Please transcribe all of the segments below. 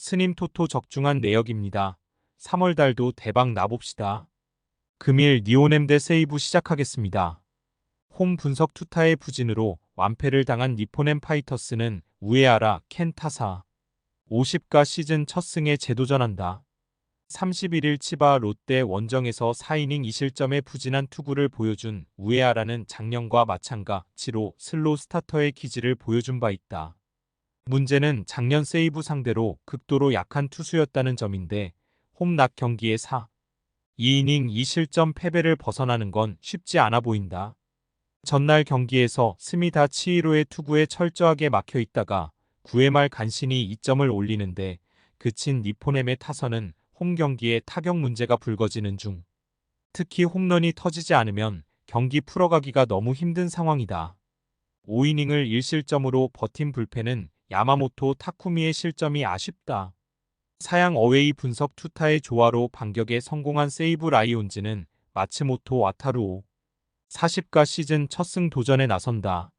스님 토토 적중한 내역입니다. 3월 달도 대박 나봅시다. 금일 니오넴 대 세이부 시작하겠습니다. 홈 분석 투타의 부진으로 완패를 당한 니포넴 파이터스는 우에하라 켄 타사 50가 시즌 첫 승에 재도전한다. 31일 치바 롯데 원정에서 4이닝 2실점의 부진한 투구를 보여준 우에하라는 작년과 마찬가지로 슬로우 스타터의 기질을 보여준 바 있다. 문제는 작년 세이브 상대로 극도로 약한 투수였다는 점인데 홈 낮 경기에 2이닝 2실점 패배를 벗어나는 건 쉽지 않아 보인다. 전날 경기에서 스미다 치히로의 투구에 철저하게 막혀 있다가 9회 말 간신히 2점을 올리는데 그친 니포넴의 타선은 홈 경기에 타격 문제가 불거지는 중. 특히 홈런이 터지지 않으면 경기 풀어가기가 너무 힘든 상황이다. 5이닝을 1실점으로 버틴 불펜은 야마모토 타쿠미의 실점이 아쉽다. 사양 어웨이 분석 투타의 조화로 반격에 성공한 세이브 라이온즈는 마츠모토 와타루 40가 시즌 첫 승 도전에 나선다.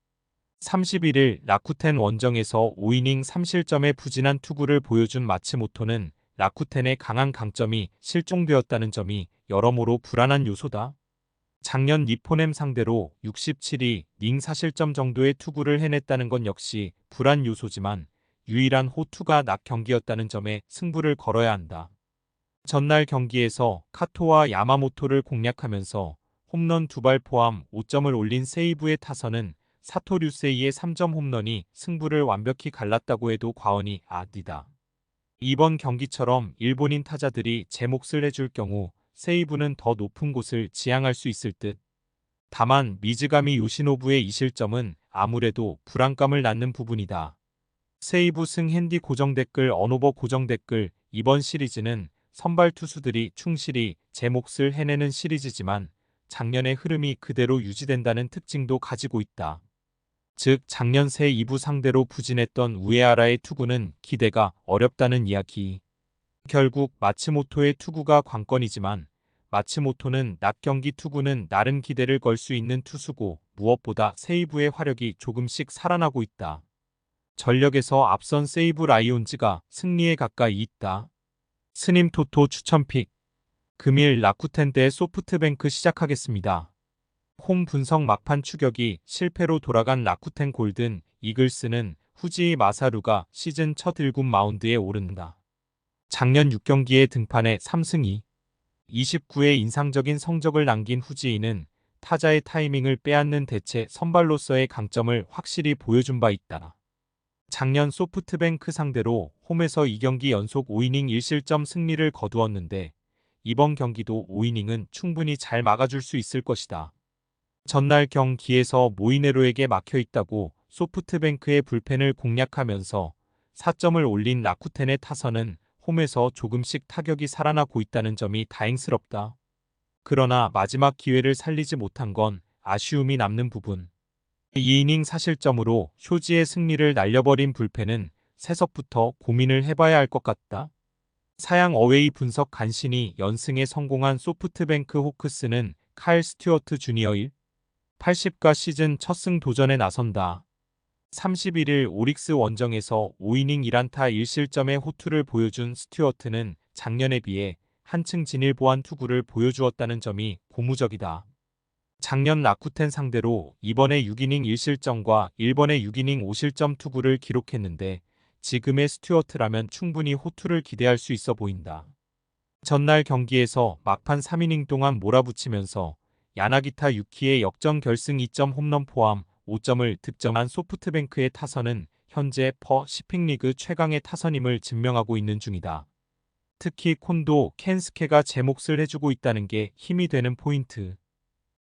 31일 라쿠텐 원정에서 5이닝 3실점의 부진한 투구를 보여준 마츠모토는 라쿠텐의 강한 강점이 실종되었다는 점이 여러모로 불안한 요소다. 작년 니포넴 상대로 67이닝 4실점 정도의 투구를 해냈다는 건 역시 불안 요소지만 유일한 호투가 낮 경기였다는 점에 승부를 걸어야 한다. 전날 경기에서 카토와 야마모토를 공략하면서 홈런 2발 포함 5점을 올린 세이브의 타선은 사토 류세이의 3점 홈런이 승부를 완벽히 갈랐다고 해도 과언이 아니다. 이번 경기처럼 일본인 타자들이 제 몫을 해줄 경우 세이브는 더 높은 곳을 지향할 수 있을 듯. 다만 미즈가미 요시노부의 2실점은 아무래도 불안감을 낳는 부분이다. 세이브 승 핸디 고정 댓글 언오버 고정 댓글 이번 시리즈는 선발 투수들이 충실히 제 몫을 해내는 시리즈지만 작년의 흐름이 그대로 유지된다는 특징도 가지고 있다. 즉 작년 새 2부 상대로 부진했던 우에하라의 투구는 기대가 어렵다는 이야기. 결국 마츠모토의 투구가 관건이지만 마츠모토는 낮 경기 투구는 나름 기대를 걸 수 있는 투수고 무엇보다 세이브의 화력이 조금씩 살아나고 있다. 전력에서 앞선 세이브 라이온즈가 승리에 가까이 있다. 스님 토토 추천픽. 금일 라쿠텐 대 소프트뱅크 시작하겠습니다. 홈 분석 막판 추격이 실패로 돌아간 라쿠텐 골든 이글스는 후지이 마사루가 시즌 첫 1군 마운드에 오른다. 작년 6경기에 등판해 3승 2, 29의 인상적인 성적을 남긴 후지이는 타자의 타이밍을 빼앗는 대체 선발로서의 강점을 확실히 보여준 바 있다. 작년 소프트뱅크 상대로 홈에서 2경기 연속 5이닝 1실점 승리를 거두었는데 이번 경기도 5이닝은 충분히 잘 막아줄 수 있을 것이다. 전날 경기에서 모이네로에게 막혀있다고 소프트뱅크의 불펜을 공략하면서 4점을 올린 라쿠텐의 타선은 홈에서 조금씩 타격이 살아나고 있다는 점이 다행스럽다. 그러나 마지막 기회를 살리지 못한 건 아쉬움이 남는 부분. 2이닝 4실점으로 쇼지의 승리를 날려버린 불펜은 새석부터 고민을 해봐야 할 것 같다. 사양 어웨이 분석 간신히 연승에 성공한 소프트뱅크 호크스는 카일 스튜어트 주니어 80가 시즌 첫 승 도전에 나선다. 31일 오릭스 원정에서 5이닝 1안타 1실점의 호투를 보여준 스튜어트는 작년에 비해 한층 진일보한 투구를 보여주었다는 점이 고무적이다. 작년 라쿠텐 상대로 이번에 6이닝 1실점과 1번에 6이닝 5실점 투구를 기록했는데 지금의 스튜어트라면 충분히 호투를 기대할 수 있어 보인다. 전날 경기에서 막판 3이닝 동안 몰아붙이면서 야나기타 유키의 역전 결승 2점 홈런 포함 5점을 득점한 소프트뱅크의 타선은 현재 퍼시픽 리그 최강의 타선임을 증명하고 있는 중이다. 특히 콘도 켄스케가 제 몫을 해주고 있다는 게 힘이 되는 포인트.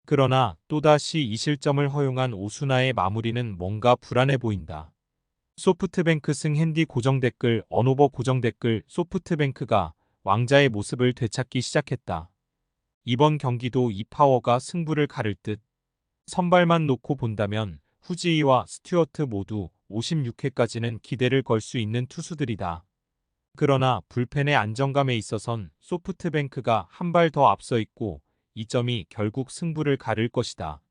그러나 또다시 2실점을 허용한 오수나의 마무리는 뭔가 불안해 보인다. 소프트뱅크 승 핸디 고정 댓글 언오버 고정 댓글 소프트뱅크가 왕자의 모습을 되찾기 시작했다. 이번 경기도 이 파워가 승부를 가를 듯. 선발만 놓고 본다면 후지이와 스튜어트 모두 56회까지는 기대를 걸 수 있는 투수들이다. 그러나 불펜의 안정감에 있어선 소프트뱅크가 한 발 더 앞서 있고 이 점이 결국 승부를 가를 것이다.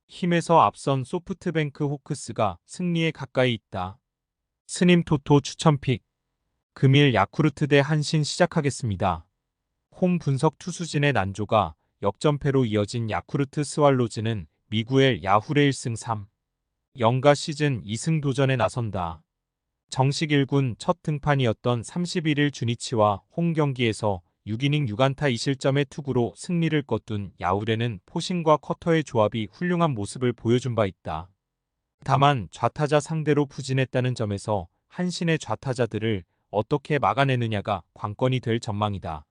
힘에서 앞선 소프트뱅크 호크스가 승리에 가까이 있다. 스님 토토 추천픽. 금일 야쿠르트 대 한신 시작하겠습니다. 홈 분석 투수진의 난조가 역전패로 이어진 야쿠르트 스왈로즈는 미구엘 야후레 1승 3, 0가 시즌 2승 도전에 나선다. 정식 1군 첫 등판이었던 31일 주니치와 홈 경기에서 6이닝 6안타 2실점의 투구로 승리를 거둔 야후레는 포심과 커터의 조합이 훌륭한 모습을 보여준 바 있다. 다만 좌타자 상대로 부진했다는 점에서 한신의 좌타자들을 어떻게 막아내느냐가 관건이 될 전망이다.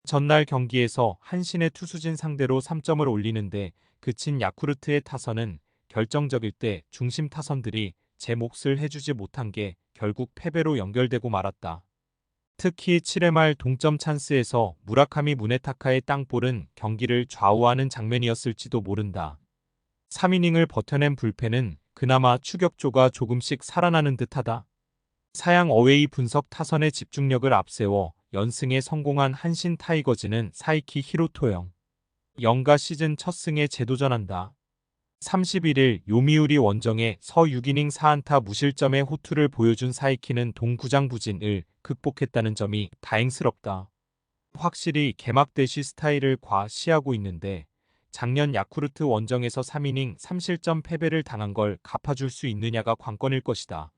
전날 경기에서 한신의 투수진 상대로 3점을 올리는데 그친 야쿠르트의 타선은 결정적일 때 중심 타선들이 제 몫을 해주지 못한 게 결국 패배로 연결되고 말았다. 특히 7회 말 동점 찬스에서 무라카미 무네타카의 땅볼은 경기를 좌우하는 장면이었을지도 모른다. 3이닝을 버텨낸 불펜은 그나마 추격조가 조금씩 살아나는 듯하다. 사양 어웨이 분석 타선의 집중력을 앞세워 연승에 성공한 한신 타이거즈는 사이키 히로토형 0가 시즌 첫 승에 재도전한다. 31일 요미우리 원정에 서 6이닝 4안타 무실점의 호투를 보여준 사이키는 동구장 부진을 극복했다는 점이 다행스럽다. 확실히 개막 대시 스타일을 과시하고 있는데 작년 야쿠르트 원정에서 3이닝 3실점 패배를 당한 걸 갚아줄 수 있느냐가 관건일 것이다.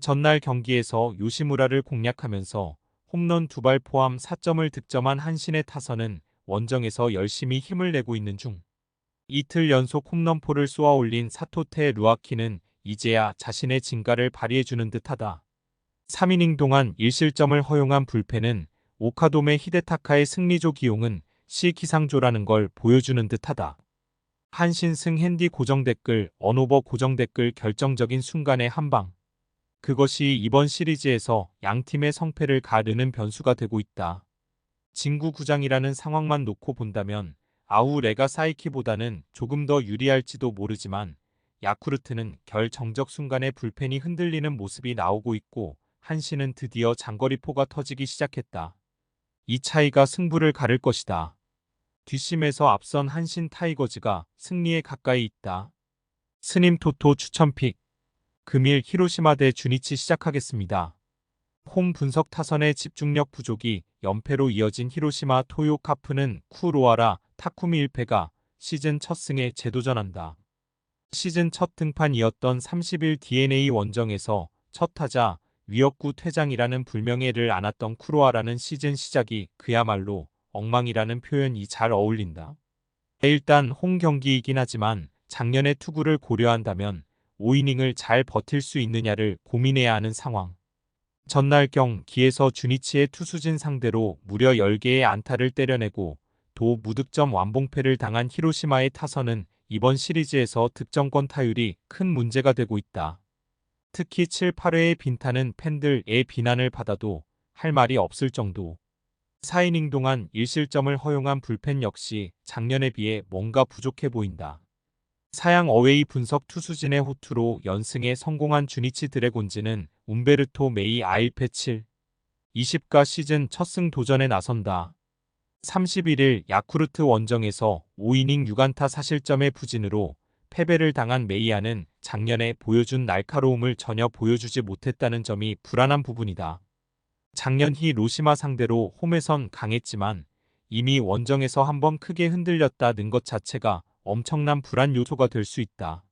전날 경기에서 요시무라를 공략하면서 홈런 2발 포함 4점을 득점한 한신의 타선은 원정에서 열심히 힘을 내고 있는 중. 이틀 연속 홈런포를 쏘아 올린 사토테 루아키는 이제야 자신의 진가를 발휘해주는 듯하다. 3이닝 동안 1실점을 허용한 불펜은 오카도메 히데타카의 승리조 기용은 시기상조라는 걸 보여주는 듯하다. 한신승 핸디 고정 댓글 언오버 고정 댓글 결정적인 순간의 한방. 그것이 이번 시리즈에서 양팀의 성패를 가르는 변수가 되고 있다. 진구구장이라는 상황만 놓고 본다면 아우레가 사이키보다는 조금 더 유리할지도 모르지만 야쿠르트는 결정적 순간에 불펜이 흔들리는 모습이 나오고 있고 한신은 드디어 장거리포가 터지기 시작했다. 이 차이가 승부를 가를 것이다. 뒷심에서 앞선 한신 타이거즈가 승리에 가까이 있다. 스님 토토 추천픽 금일 히로시마 대 주니치 시작하겠습니다. 홈 분석 타선의 집중력 부족이 연패로 이어진 히로시마 토요 카프는 쿠로아라 타쿠미 1패가 시즌 첫 승에 재도전한다. 시즌 첫 등판이었던 30일 DNA 원정에서 첫 타자 위협구 퇴장이라는 불명예를 안았던 쿠로아라는 시즌 시작이 그야말로 엉망이라는 표현이 잘 어울린다. 일단 홈 경기이긴 하지만 작년의 투구를 고려한다면 5이닝을 잘 버틸 수 있느냐를 고민해야 하는 상황. 전날 경기에서 주니치의 투수진 상대로 무려 10개의 안타를 때려내고 도 무득점 완봉패를 당한 히로시마의 타선은 이번 시리즈에서 득점권 타율이 큰 문제가 되고 있다. 특히 7, 8회의 빈타는 팬들의 비난을 받아도 할 말이 없을 정도. 4이닝 동안 1실점을 허용한 불펜 역시 작년에 비해 뭔가 부족해 보인다. 사양 어웨이 분석 투수진의 호투로 연승에 성공한 주니치 드래곤즈는 움베르토 메이 아일패 7, 20가 시즌 첫 승 도전에 나선다. 31일 야쿠르트 원정에서 5이닝 6안타 4실점의 부진으로 패배를 당한 메이아는 작년에 보여준 날카로움을 전혀 보여주지 못했다는 점이 불안한 부분이다. 작년 히로시마 상대로 홈에선 강했지만 이미 원정에서 한번 크게 흔들렸다는 것 자체가 엄청난 불안 요소가 될 수 있다.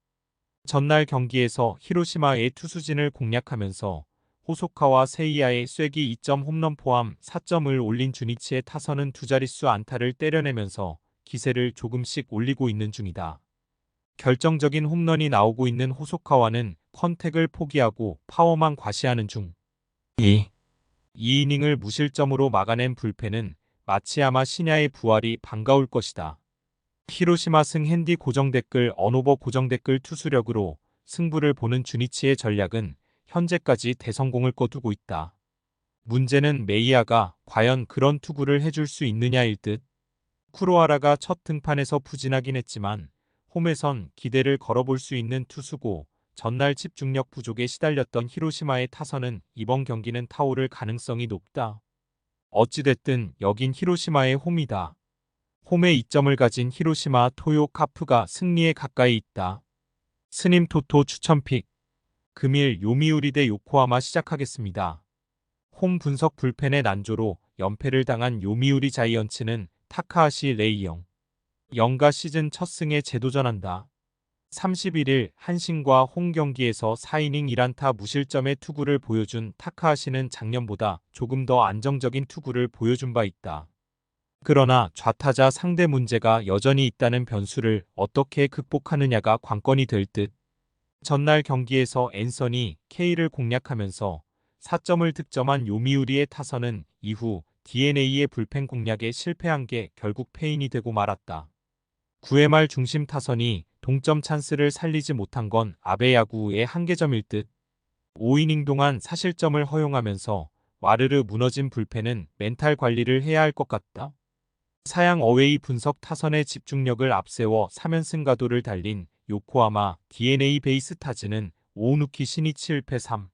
전날 경기에서 히로시마의 투수진을 공략하면서 호소카와 세이야의 쐐기 2점 홈런 포함 4점을 올린 주니치의 타선은 두 자릿수 안타를 때려내면서 기세를 조금씩 올리고 있는 중이다. 결정적인 홈런이 나오고 있는 호소카와는 컨택을 포기하고 파워만 과시하는 중. 2이닝을 무실점으로 막아낸 불펜은 마치야마 시냐의 부활이 반가울 것이다. 히로시마 승 핸디 고정 댓글 언오버 고정 댓글 투수력으로 승부를 보는 주니치의 전략은 현재까지 대성공을 거두고 있다. 문제는 메이아가 과연 그런 투구를 해줄 수 있느냐일 듯. 쿠로아라가 첫 등판에서 부진하긴 했지만 홈에선 기대를 걸어볼 수 있는 투수고 전날 집중력 부족에 시달렸던 히로시마의 타선은 이번 경기는 타오를 가능성이 높다. 어찌됐든 여긴 히로시마의 홈이다. 홈에 2점을 가진 히로시마 토요 카프가 승리에 가까이 있다. 스님 토토 추천픽 금일 요미우리 대 요코하마 시작하겠습니다. 홈 분석 불펜의 난조로 연패를 당한 요미우리 자이언츠는 타카하시 레이영 영가 시즌 첫 승에 재도전한다. 31일 한신과 홈 경기에서 4이닝 1안타 무실점의 투구를 보여준 타카하시는 작년보다 조금 더 안정적인 투구를 보여준 바 있다. 그러나 좌타자 상대 문제가 여전히 있다는 변수를 어떻게 극복하느냐가 관건이 될 듯. 전날 경기에서 앤서니 K를 공략하면서 4점을 득점한 요미우리의 타선은 이후 DeNA의 불펜 공략에 실패한 게 결국 패인이 되고 말았다. 9회 말 중심 타선이 동점 찬스를 살리지 못한 건 아베 야구의 한계점일 듯. 5이닝 동안 사실점을 허용하면서 와르르 무너진 불펜은 멘탈 관리를 해야 할 것 같다. 사양 어웨이 분석 타선의 집중력을 앞세워 3연승 가도를 달린 요코하마 DeNA 베이스타즈는 오우누키 시니치 1패 3.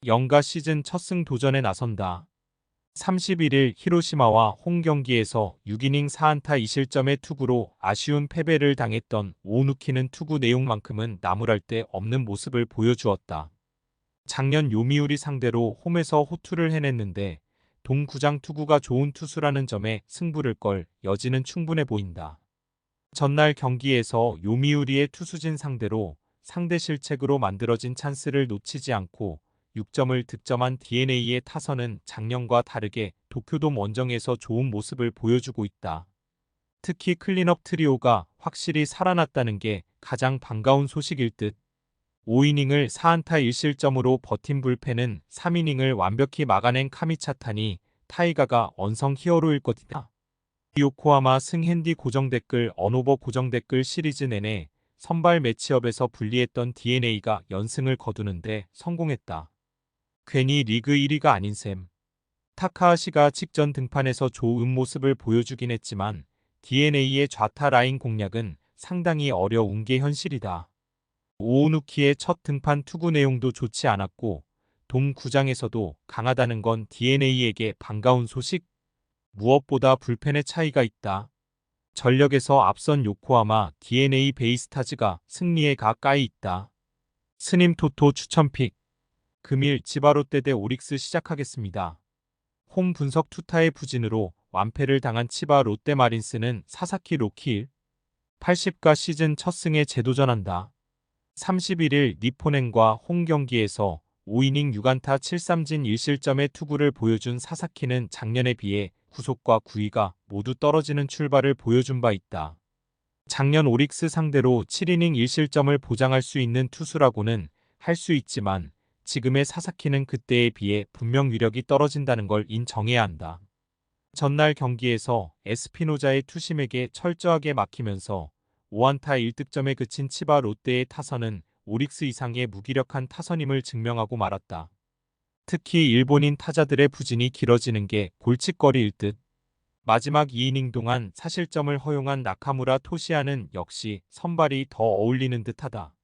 영가 시즌 첫 승 도전에 나선다. 31일 히로시마와 홈 경기에서 6이닝 4안타 2실점의 투구로 아쉬운 패배를 당했던 오우누키는 투구 내용만큼은 나무랄 데 없는 모습을 보여주었다. 작년 요미우리 상대로 홈에서 호투를 해냈는데 동구장 투구가 좋은 투수라는 점에 승부를 걸 여지는 충분해 보인다. 전날 경기에서 요미우리의 투수진 상대로 상대 실책으로 만들어진 찬스를 놓치지 않고 6점을 득점한 DeNA의 타선은 작년과 다르게 도쿄돔 원정에서 좋은 모습을 보여주고 있다. 특히 클린업 트리오가 확실히 살아났다는 게 가장 반가운 소식일 듯. 5이닝을 4안타 1실점으로 버틴 불펜은 3이닝을 완벽히 막아낸 카미차타니 타이가가 언성 히어로일 것이다. 요코하마 승핸디 고정댓글 언오버 고정댓글 시리즈 내내 선발 매치업에서 불리했던 DeNA가 연승을 거두는데 성공했다. 괜히 리그 1위가 아닌 셈. 타카하시가 직전 등판에서 좋은 모습을 보여주긴 했지만 DeNA의 좌타 라인 공략은 상당히 어려운 게 현실이다. 오우누키의 첫 등판 투구 내용도 좋지 않았고 동구장에서도 강하다는 건 DeNA에게 반가운 소식. 무엇보다 불펜의 차이가 있다. 전력에서 앞선 요코하마 DeNA 베이스타즈가 승리에 가까이 있다. 스님 토토 추천픽. 금일 치바롯데 대 오릭스 시작하겠습니다. 홈 분석 투타의 부진으로 완패를 당한 치바 롯데마린스는 사사키 로키 80가 시즌 첫 승에 재도전한다. 31일 니포넨과 홈 경기에서 5이닝 6안타 7삼진 1실점의 투구를 보여준 사사키는 작년에 비해 구속과 구위가 모두 떨어지는 출발을 보여준 바 있다. 작년 오릭스 상대로 7이닝 1실점을 보장할 수 있는 투수라고는 할 수 있지만 지금의 사사키는 그때에 비해 분명 위력이 떨어진다는 걸 인정해야 한다. 전날 경기에서 에스피노자의 투심에게 철저하게 막히면서 5안타 1득점에 그친 치바 롯데의 타선은 오릭스 이상의 무기력한 타선임을 증명하고 말았다. 특히 일본인 타자들의 부진이 길어지는 게 골칫거리일 듯. 마지막 2이닝 동안 사실점을 허용한 나카무라 토시아는 역시 선발이 더 어울리는 듯하다.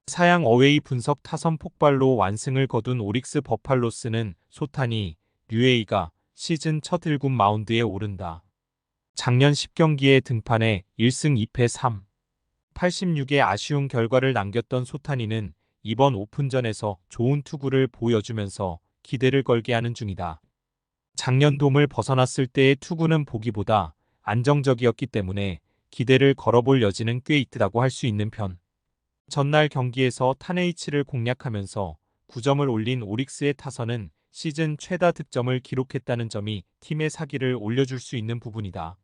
사양 어웨이 분석 타선 폭발로 완승을 거둔 오릭스 버팔로스는 소타니, 류에이가 시즌 첫 1군 마운드에 오른다. 작년 10경기에 등판해 1승 2패 3. 86의 아쉬운 결과를 남겼던 소타니는 이번 오픈전에서 좋은 투구를 보여주면서 기대를 걸게 하는 중이다. 작년 돔을 벗어났을 때의 투구는 보기보다 안정적이었기 때문에 기대를 걸어볼 여지는 꽤 있다고 할 수 있는 편. 전날 경기에서 타네이치를 공략하면서 9점을 올린 오릭스의 타선은 시즌 최다 득점을 기록했다는 점이 팀의 사기를 올려줄 수 있는 부분이다.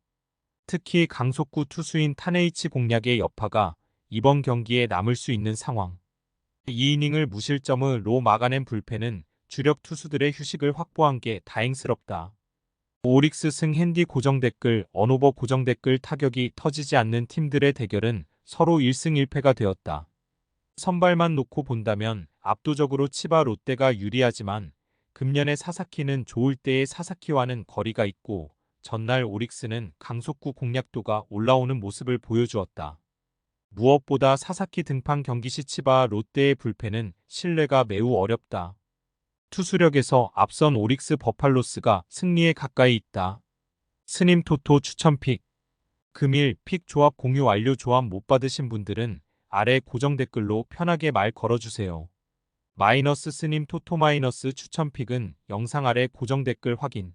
특히 강속구 투수인 타네이치 공략의 여파가 이번 경기에 남을 수 있는 상황. 2이닝을 무실점으로 막아낸 불펜은 주력 투수들의 휴식을 확보한 게 다행스럽다. 오릭스 승핸디 고정댓글 언오버 고정댓글 타격이 터지지 않는 팀들의 대결은 서로 1승 1패가 되었다. 선발만 놓고 본다면 압도적으로 치바 롯데가 유리하지만 금년의 사사키는 좋을 때의 사사키와는 거리가 있고 전날 오릭스는 강속구 공략도가 올라오는 모습을 보여주었다. 무엇보다 사사키 등판 경기 시 치바 롯데의 불펜은 신뢰가 매우 어렵다. 투수력에서 앞선 오릭스 버팔로스가 승리에 가까이 있다. 스님 토토 추천픽. 금일 픽 조합 공유 완료. 조합 못 받으신 분들은 아래 고정 댓글로 편하게 말 걸어주세요. 마이너스 스님 토토 마이너스 추천픽은 영상 아래 고정 댓글 확인.